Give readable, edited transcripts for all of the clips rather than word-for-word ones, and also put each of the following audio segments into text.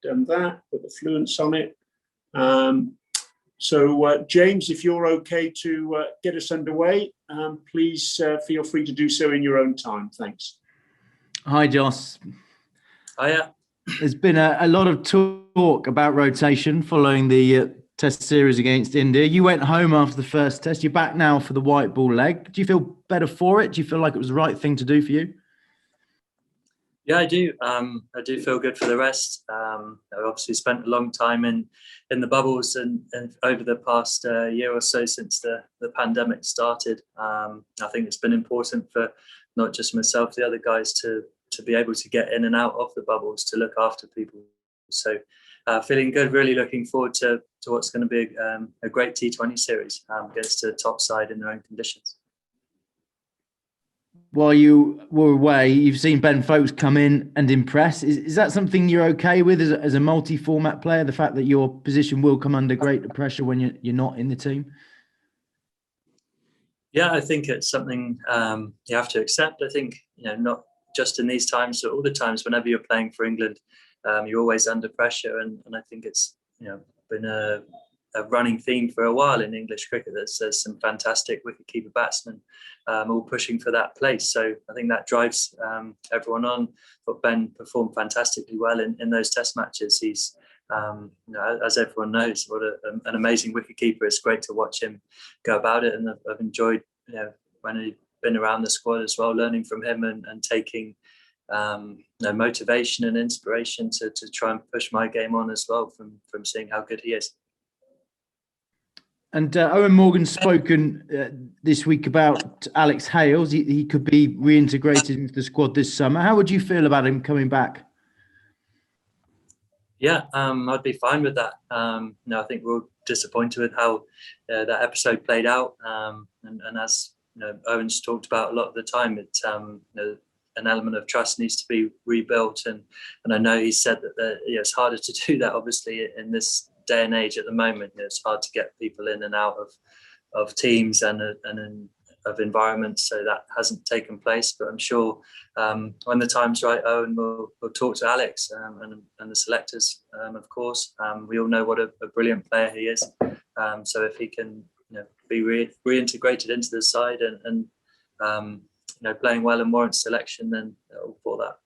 done that, put the fluence on it. So James, if you're okay to get us underway, please feel free to do so in your own time. Thanks. Hi, Jos. Hiya. There's been a lot of talk about rotation following the Test series against India. You went home after the first Test. You're back now for the white ball leg. Do you feel better for it? Do you feel like it was the right thing to do for you? Yeah, I do. I do feel good for the rest. I've obviously spent a long time in the bubbles and over the past year or so since the pandemic started. I think it's been important for not just myself, the other guys to be able to get in and out of the bubbles, to look after people. So feeling good, really looking forward to what's going to be a great T20 series against a top side in their own conditions. While you were away, you've seen Ben Foakes come in and impress. Is that something you're okay with as a multi-format player, the fact that your position will come under greater pressure when you're not in the team? Yeah, I think it's something you have to accept. I think, not just in these times, but all the times whenever you're playing for England, you're always under pressure. And I think it's been a running theme for a while in English cricket. There's some fantastic wicketkeeper batsmen all pushing for that place. So I think that drives everyone on. But Ben performed fantastically well in those Test matches. He's, as everyone knows, what an amazing wicketkeeper. It's great to watch him go about it, and I've enjoyed, when he's been around the squad as well, learning from him and taking motivation and inspiration to try and push my game on as well from seeing how good he is. And Owen Morgan's spoken this week about Alex Hales. He could be reintegrated into the squad this summer. How would you feel about him coming back? Yeah, I'd be fine with that. I think we're all disappointed with how that episode played out. And as Owen's talked about a lot of the time, it's an element of trust needs to be rebuilt. And I know he said that it's harder to do that, obviously, in this day and age at the moment. It's hard to get people in and out of teams and of environments, so that hasn't taken place. But I'm sure when the time's right, Owen will talk to Alex and the selectors, of course. We all know what a brilliant player he is. So if he can be reintegrated into the side and playing well and warrant selection, then all for that.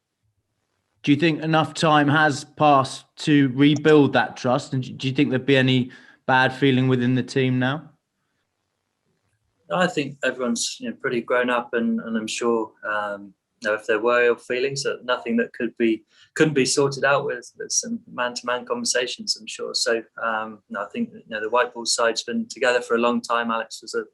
Do you think enough time has passed to rebuild that trust? And do you think there'd be any bad feeling within the team now? I think everyone's pretty grown up, and I'm sure if there were ill feelings, nothing that couldn't be sorted out with some man-to-man conversations, I'm sure. So I think the white ball side's been together for a long time. Alex was a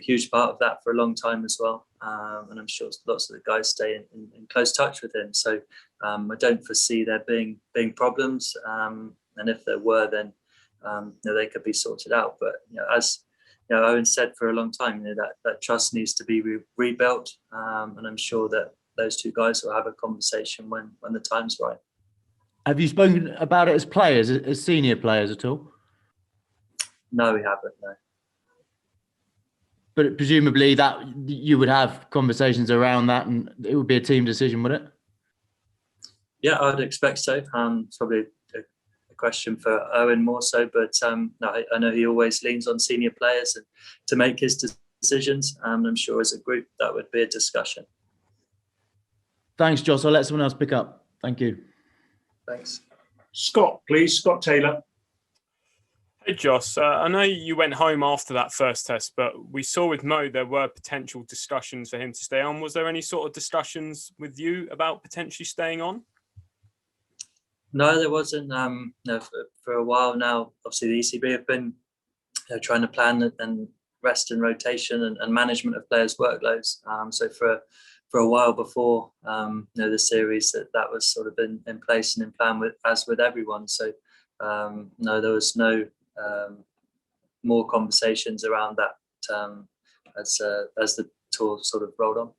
huge part of that for a long time as well, and I'm sure lots of the guys stay in close touch with him. So I don't foresee there being problems, and if there were, then they could be sorted out. But as Owen said for a long time, that trust needs to be rebuilt, and I'm sure that those two guys will have a conversation when the time's right. Have you spoken about it as players, as senior players at all? No, we haven't, no. But presumably that you would have conversations around that, and it would be a team decision, would it? Yeah, I'd expect so. It's probably a question for Owen more so, but no, I know he always leans on senior players and to make his decisions. I'm sure as a group that would be a discussion. Thanks, Jos. I'll let someone else pick up. Thank you. Thanks. Scott, please. Scott Taylor. Hey, Jos. I know you went home after that first Test, but we saw with Mo there were potential discussions for him to stay on. Was there any sort of discussions with you about potentially staying on? No, there wasn't. For a while now, obviously the ECB have been trying to plan and rest and rotation and management of players' workloads. So for a while before the series, that was sort of in place and in plan with everyone. So no, there was no more conversations around that as the tour sort of rolled on.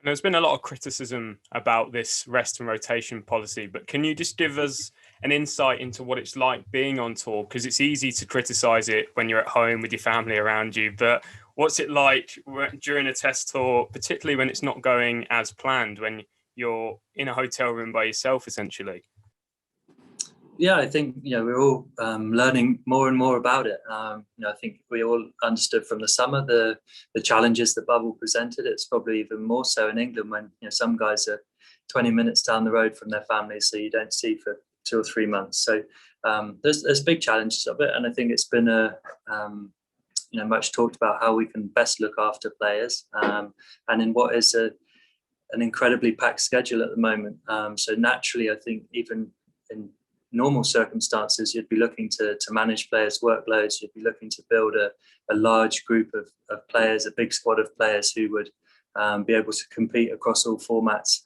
And there's been a lot of criticism about this rest and rotation policy, but can you just give us an insight into what it's like being on tour? Because it's easy to criticize it when you're at home with your family around you, but what's it like during a Test tour, particularly when it's not going as planned, when you're in a hotel room by yourself, essentially? Yeah, I think we're all learning more and more about it. I think we all understood from the summer the challenges the bubble presented. It's probably even more so in England when some guys are 20 minutes down the road from their families, so you don't see for 2 or 3 months. So there's big challenges of it, and I think it's been much talked about how we can best look after players, and in what is an incredibly packed schedule at the moment. So naturally, I think even in normal circumstances, you'd be looking to manage players' workloads. You'd be looking to build a large group of players, a big squad of players who would be able to compete across all formats,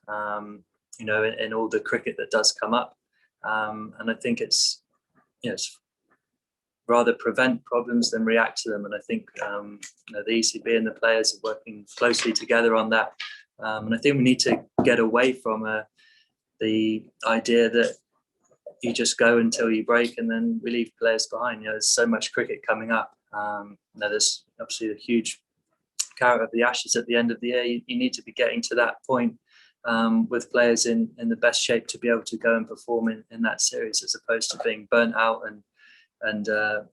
in all the cricket that does come up. And I think it's rather prevent problems than react to them. And I think the ECB and the players are working closely together on that. And I think we need to get away from the idea that you just go until you break and then we leave players behind. There's so much cricket coming up. There's obviously the huge carrot of the Ashes at the end of the year. You need to be getting to that point with players in the best shape to be able to go and perform in that series, as opposed to being burnt out and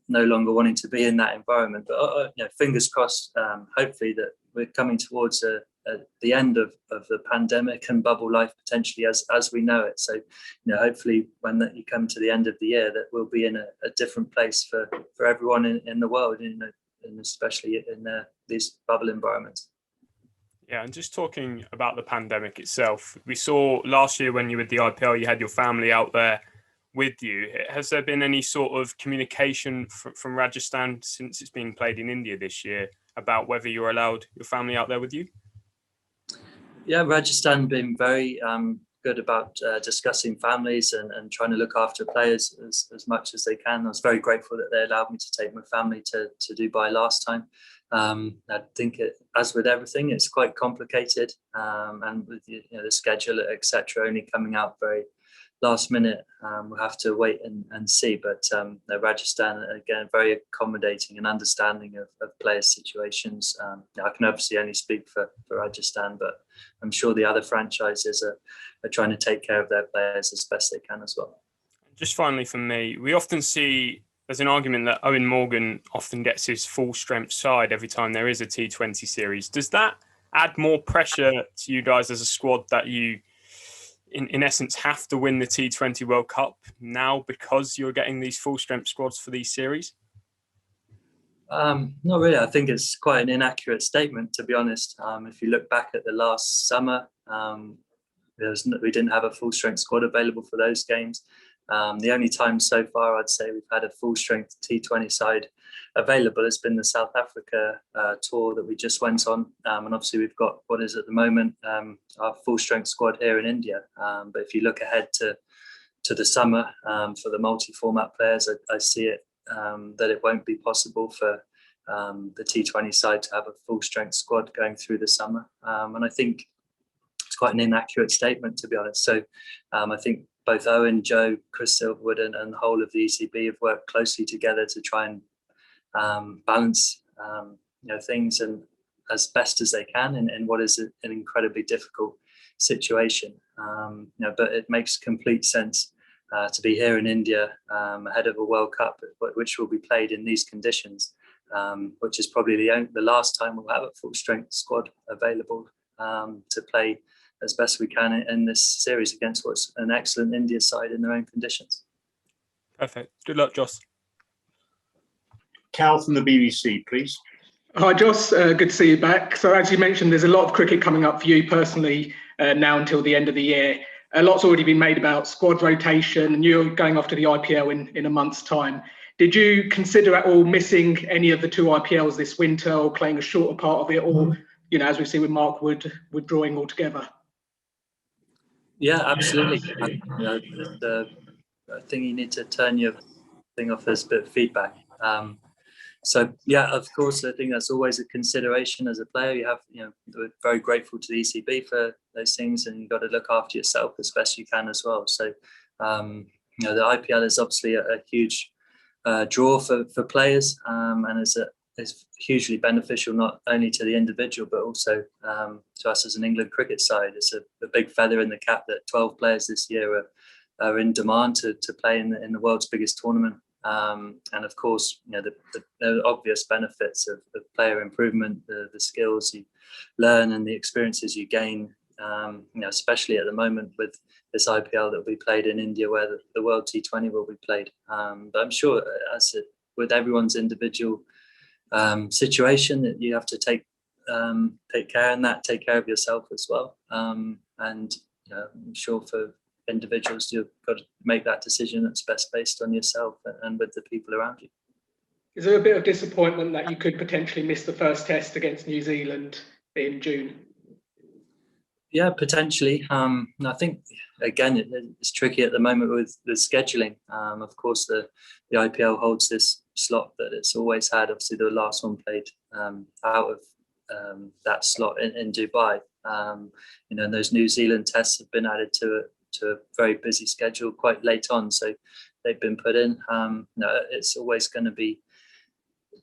no longer wanting to be in that environment. But fingers crossed, hopefully that we're coming towards the end of the pandemic and bubble life potentially as we know it. So hopefully when you come to the end of the year, that we'll be in a different place for everyone in the world, and especially in these bubble environments. Yeah, and just talking about the pandemic itself, we saw last year when you were at the IPL, you had your family out there with you. Has there been any sort of communication from Rajasthan since it's being played in India this year about whether you're allowed your family out there with you? Yeah, Rajasthan been very good about discussing families and trying to look after players as much as they can. I was very grateful that they allowed me to take my family to Dubai last time. I think as with everything, it's quite complicated, and with the schedule, etc., only coming out very last minute, we'll have to wait and see. But Rajasthan, again, very accommodating and understanding of players' situations. I can obviously only speak for Rajasthan, but I'm sure the other franchises are trying to take care of their players as best they can as well. Just finally from me, we often see there's an argument that Owen Morgan often gets his full strength side every time there is a T20 series. Does that add more pressure to you guys as a squad that you, in essence, have to win the T20 World Cup now because you're getting these full strength squads for these series? Not really. I think it's quite an inaccurate statement, to be honest. If you look back at the last summer, we didn't have a full strength squad available for those games. The only time so far I'd say we've had a full strength T20 side available has been the South Africa tour that we just went on, and obviously we've got what is at the moment our full strength squad here in India. But if you look ahead to the summer for the multi-format players, I see it that it won't be possible for the T20 side to have a full strength squad going through the summer, and I think it's quite an inaccurate statement, to be honest. So I think both Owen, Joe, Chris Silverwood and the whole of the ECB have worked closely together to try and balance things and as best as they can in what is an incredibly difficult situation. But it makes complete sense to be here in India ahead of a World Cup, which will be played in these conditions, which is probably the last time we'll have a full strength squad available to play as best we can in this series against what's an excellent India side in their own conditions. Perfect. Good luck, Jos. Cal from the BBC, please. Hi, Jos. Good to see you back. So as you mentioned, there's a lot of cricket coming up for you personally now until the end of the year. A lot's already been made about squad rotation, and you're going off to the IPL in a month's time. Did you consider at all missing any of the 2 IPLs this winter, or playing a shorter part of it, or, as we see with Mark Wood, withdrawing altogether? Yeah, absolutely. I think you need to turn your thing off as a bit of feedback. So yeah, of course, I think that's always a consideration as a player. You have, we're very grateful to the ECB for those things, and you've got to look after yourself as best you can as well. So, the IPL is obviously a huge draw for players, and is hugely beneficial not only to the individual but also to us as an England cricket side. It's a big feather in the cap that 12 players this year are in demand to play in the world's biggest tournament. And of course, the obvious benefits of player improvement, the skills you learn and the experiences you gain, especially at the moment with this IPL that will be played in India, where the World T20 will be played. But I'm sure, with everyone's individual situation, that you have to take care in that, take care of yourself as well. And I'm sure for individuals, you've got to make that decision that's best based on yourself and with the people around you. Is there a bit of disappointment that you could potentially miss the first test against New Zealand in June? Yeah, potentially. I think, again, it's tricky at the moment with the scheduling. Of course, the IPL holds this slot that it's always had. Obviously, the last one played out of that slot in Dubai. And those New Zealand tests have been added to a very busy schedule quite late on. So they've been put in. It's always going to be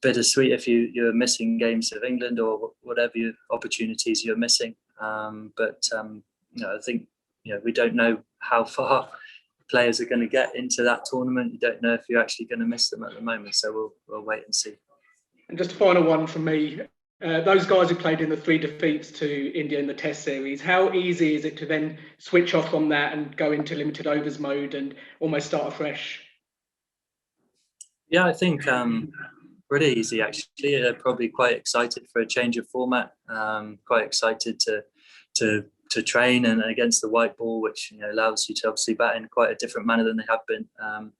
bittersweet if you're missing games of England or whatever opportunities you're missing. But I think we don't know how far players are going to get into that tournament. You don't know if you're actually going to miss them at the moment. So we'll wait and see. And just a final one from me. Those guys who played in the 3 defeats to India in the Test series, how easy is it to then switch off from that and go into limited overs mode and almost start afresh? Yeah, I think pretty easy actually. Probably quite excited for a change of format. Quite excited to train and against the white ball, which allows you to obviously bat in quite a different manner than they have been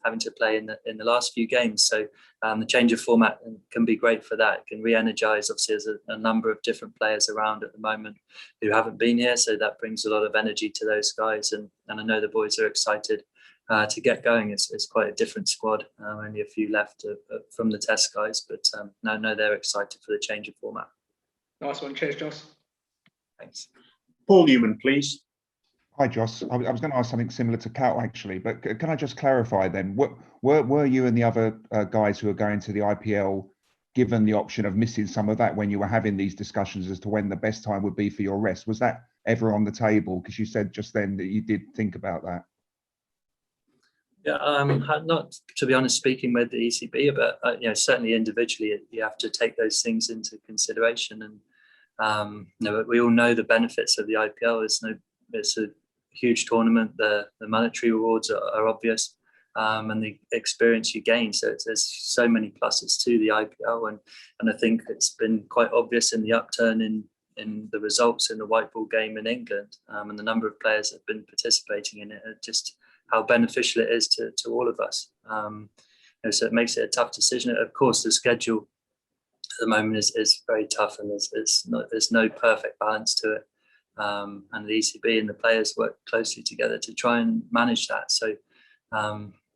having to play in the last few games. So the change of format can be great for that. It can re-energise. Obviously, there's a number of different players around at the moment who haven't been here, so that brings a lot of energy to those guys. And I know the boys are excited to get going. It's quite a different squad. Only a few left from the Test guys, but no, they're excited for the change of format. Nice one. Cheers, Jos. Thanks. Paul Newman, please. Hi, Jos. I was going to ask something similar to Cal, actually, but can I just clarify then? Were you and the other guys who are going to the IPL given the option of missing some of that when you were having these discussions as to when the best time would be for your rest? Was that ever on the table? Because you said just then that you did think about that. Yeah, not to be honest, speaking with the ECB, but certainly individually, you have to take those things into consideration. And we all know the benefits of the IPL. It's a huge tournament. The monetary rewards are obvious, and the experience you gain. So there's so many pluses to the IPL, and I think it's been quite obvious in the upturn in the results in the white ball game in England, and the number of players that have been participating in it, just how beneficial it is to all of us. So it makes it a tough decision. Of course, the schedule at the moment is very tough, and there's no perfect balance to it. And the ECB and the players work closely together to try and manage that. So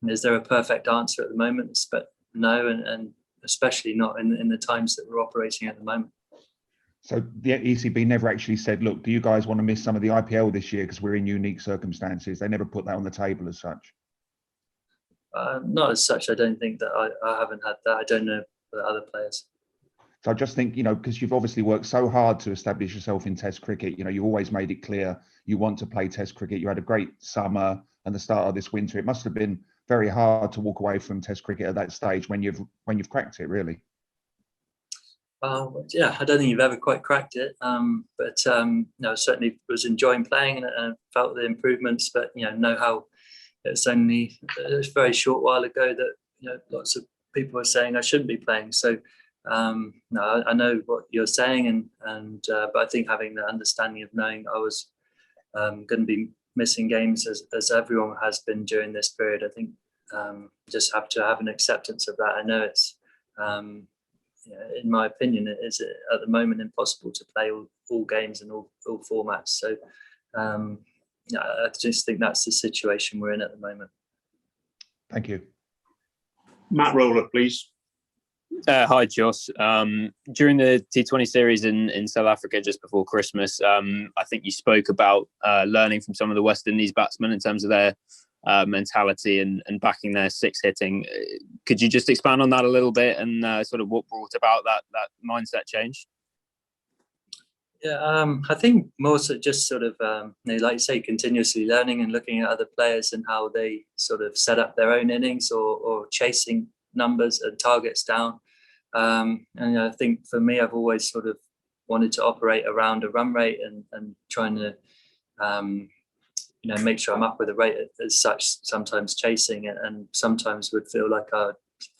is there a perfect answer at the moment? But no, and especially not in the times that we're operating at the moment. So the ECB never actually said, look, do you guys want to miss some of the IPL this year because we're in unique circumstances? They never put that on the table as such. Not as such. I don't think that I haven't had that. I don't know for the other players. So I just think, because you've obviously worked so hard to establish yourself in Test cricket, you always made it clear you want to play Test cricket. You had a great summer and the start of this winter. It must have been very hard to walk away from Test cricket at that stage when you've cracked it, really. Yeah, I don't think you've ever quite cracked it, but certainly was enjoying playing and felt the improvements. But know how it's only a very short while ago that lots of people were saying I shouldn't be playing. So no, I know what you're saying, but I think having the understanding of knowing I was going to be missing games as everyone has been during this period, I think just have to have an acceptance of that. I know it's. In my opinion, it is at the moment impossible to play all games and all formats. So I just think that's the situation we're in at the moment. Thank you. Matt Roller, please. Hi, Jos. During the T20 series in South Africa just before Christmas, I think you spoke about learning from some of the West Indies batsmen in terms of their mentality and backing their six hitting. Could you just expand on that a little bit and sort of what brought about that mindset change? Yeah, I think more so just sort of, like you say, continuously learning and looking at other players and how they sort of set up their own innings or chasing numbers and targets down. And I think for me, I've always sort of wanted to operate around a run rate and trying to, make sure I'm up with a rate as such, sometimes chasing it and sometimes would feel like I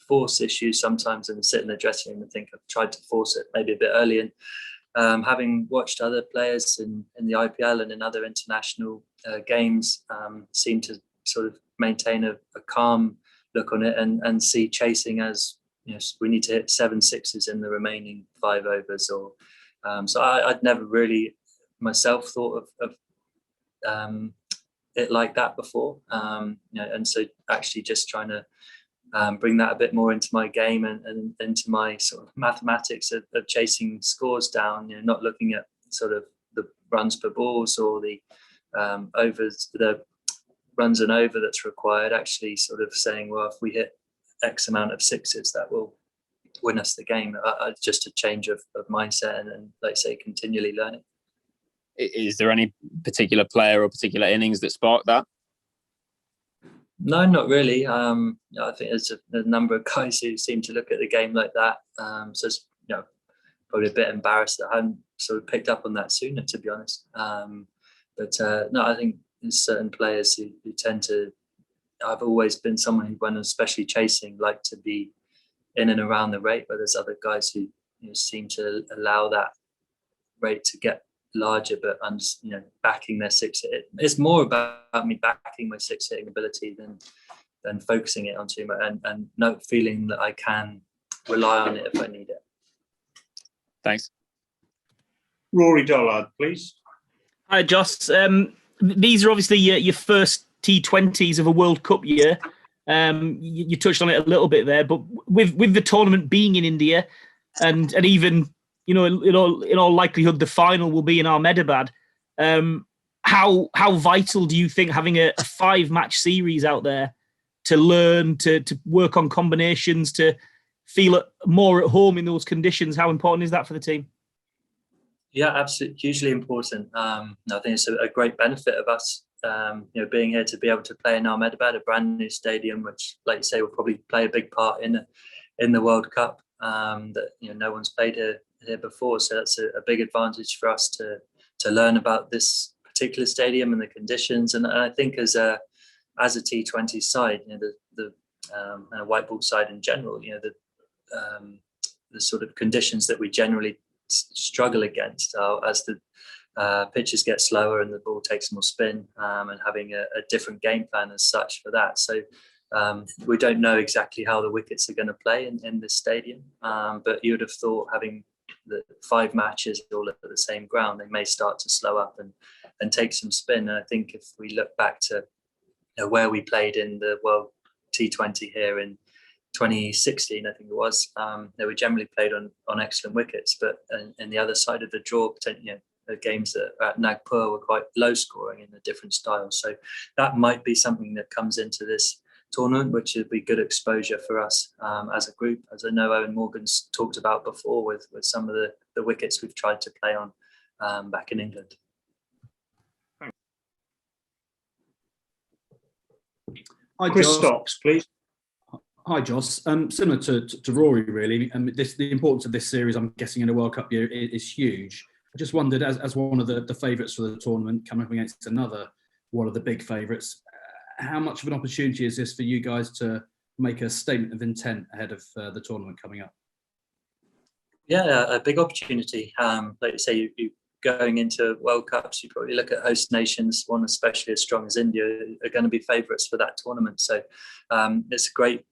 force issues sometimes and sit in the dressing room and think I've tried to force it maybe a bit early. And having watched other players in the IPL and in other international games seem to sort of maintain a calm look on it and see chasing as, we need to hit 7 sixes in the remaining 5 overs. Or so I'd never really myself thought of it like that before. And so actually just trying to bring that a bit more into my game and into my sort of mathematics of chasing scores down, not looking at sort of the runs per balls or the overs, the runs and over that's required, actually sort of saying, well, if we hit X amount of sixes, that will win us the game. Just a change of mindset and like say, continually learning. Is there any particular player or particular innings that sparked that? No, not really. I think there's a number of guys who seem to look at the game like that. So it's, probably a bit embarrassed that I hadn't sort of picked up on that sooner, to be honest. But no, I think there's certain players who tend to. I've always been someone who, when especially chasing, like to be in and around the rate, but there's other guys who seem to allow that rate to get larger, but I'm just, backing their six. It's more about me backing my six hitting ability than focusing it on too much and not feeling that I can rely on it if I need it. Thanks. Rory Dollard, please. Hi, Jos. These are obviously your first T20s of a World Cup year. You touched on it a little bit there, but with the tournament being in India and even in all likelihood the final will be in Ahmedabad, how vital do you think having a 5-match series out there to learn to work on combinations, to feel more at home in those conditions, how important is that for the team? Yeah, absolutely, hugely important. I think it's a great benefit of us being here to be able to play in Ahmedabad, a brand new stadium, which, like you say, will probably play a big part in the World Cup. That no one's played here before, so that's a big advantage for us to learn about this particular stadium and the conditions. And I think as a T20 side, the white ball side in general, the sort of conditions that we generally struggle against as the pitches get slower and the ball takes more spin, and having a different game plan as such for that. So we don't know exactly how the wickets are going to play in this stadium, but you would have thought having the 5 matches all at the same ground, they may start to slow up and take some spin. And I think if we look back to where we played in the World T20 here in 2016, I think it was, they were generally played on excellent wickets, but in the other side of the draw, the games that at Nagpur were quite low scoring in a different style. So that might be something that comes into this tournament, which would be good exposure for us as a group, as I know Owen Morgan's talked about before with some of the wickets we've tried to play on back in England. Hi, Chris Jos. Stocks, please. Hi, Jos. Similar to Rory, really. The importance of this series, I'm guessing, in a World Cup year is huge. I just wondered, as one of the favourites for the tournament, coming up against another one of the big favourites, how much of an opportunity is this for you guys to make a statement of intent ahead of the tournament coming up? Yeah, a big opportunity. Like you say, you going into World Cups, you probably look at host nations, one especially as strong as India, are going to be favourites for that tournament. So it's a great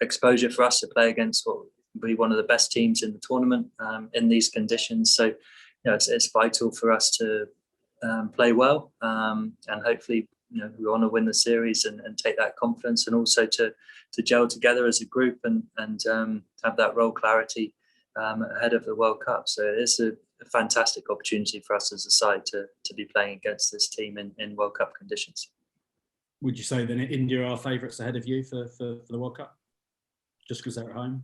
exposure for us to play against what will be one of the best teams in the tournament in these conditions. So it's vital for us to play well and hopefully we want to win the series and take that confidence, and also to gel together as a group and have that role clarity ahead of the World Cup. So it's a fantastic opportunity for us as a side to be playing against this team in World Cup conditions. Would you say then India are favourites ahead of you for the World Cup, just because they're at home?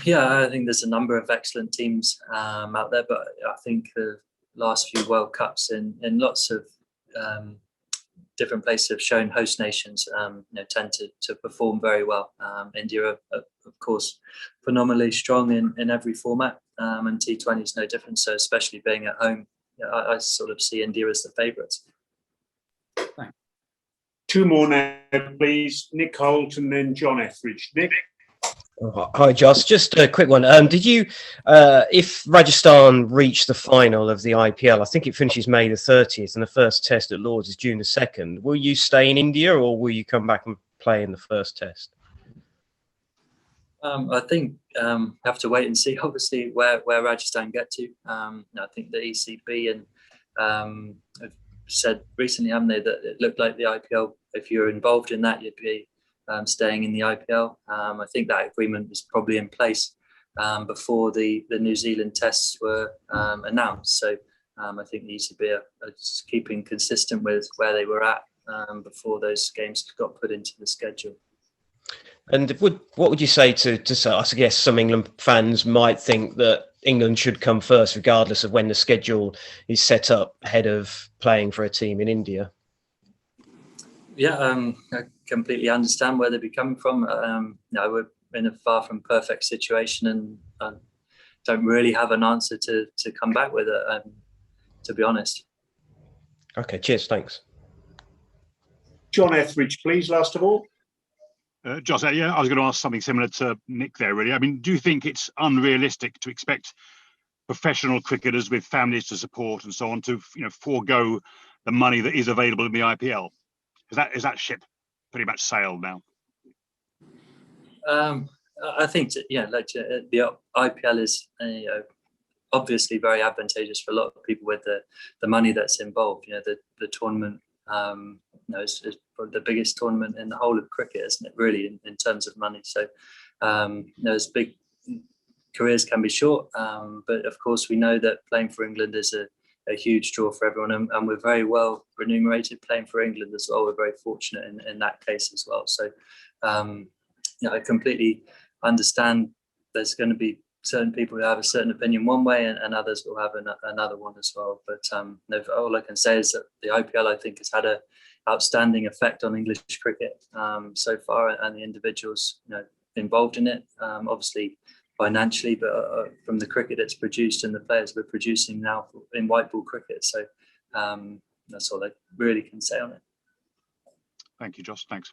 Yeah, I think there's a number of excellent teams out there, but I think the last few World Cups in lots of different places have shown host nations tend to perform very well. India are, of course, phenomenally strong in every format, and T20 is no different. So especially being at home, I sort of see India as the favourites. Two more now, please. Nick Holt and then John Etheridge. Nick. Hi, Jos. Just a quick one. Did you, if Rajasthan reach the final of the IPL, I think it finishes May the 30th, and the first test at Lords is June the 2nd, will you stay in India or will you come back and play in the first test? I think have to wait and see, obviously, where Rajasthan get to. I think the ECB and have said recently, haven't they, that it looked like the IPL, if you're involved in that, you'd be staying in the IPL. I think that agreement was probably in place before the New Zealand tests were announced. So I think the ECB are just keeping consistent with where they were at before those games got put into the schedule. And what would you say to I guess some England fans might think that England should come first, regardless of when the schedule is set up, ahead of playing for a team in India? Yeah, I completely understand where they'd be coming from. We're in a far from perfect situation, and I don't really have an answer to come back with it, to be honest. Okay, cheers, thanks. John Etheridge, please, last of all. Jos, yeah, I was going to ask something similar to Nick there, really. I mean, do you think it's unrealistic to expect professional cricketers with families to support and so on to, forego the money that is available in the IPL? Is that ship pretty much sailed now? I think, the IPL is obviously very advantageous for a lot of people with the money that's involved. The tournament is probably the biggest tournament in the whole of cricket, isn't it, really, in terms of money? So those big careers can be short, but of course we know that playing for England is a huge draw for everyone, and we're very well remunerated playing for England as well. We're very fortunate in that case as well. So I completely understand there's going to be certain people who have a certain opinion one way, and others will have another one as well. But all I can say is that the IPL, I think, has had an outstanding effect on English cricket so far, and the individuals involved in it, obviously financially, but from the cricket it's produced and the players we're producing now in white ball cricket. So that's all I really can say on it. Thank you, Jos. Thanks.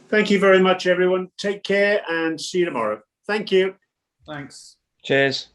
Thank you very much, everyone. Take care and see you tomorrow. Thank you. Thanks. Cheers.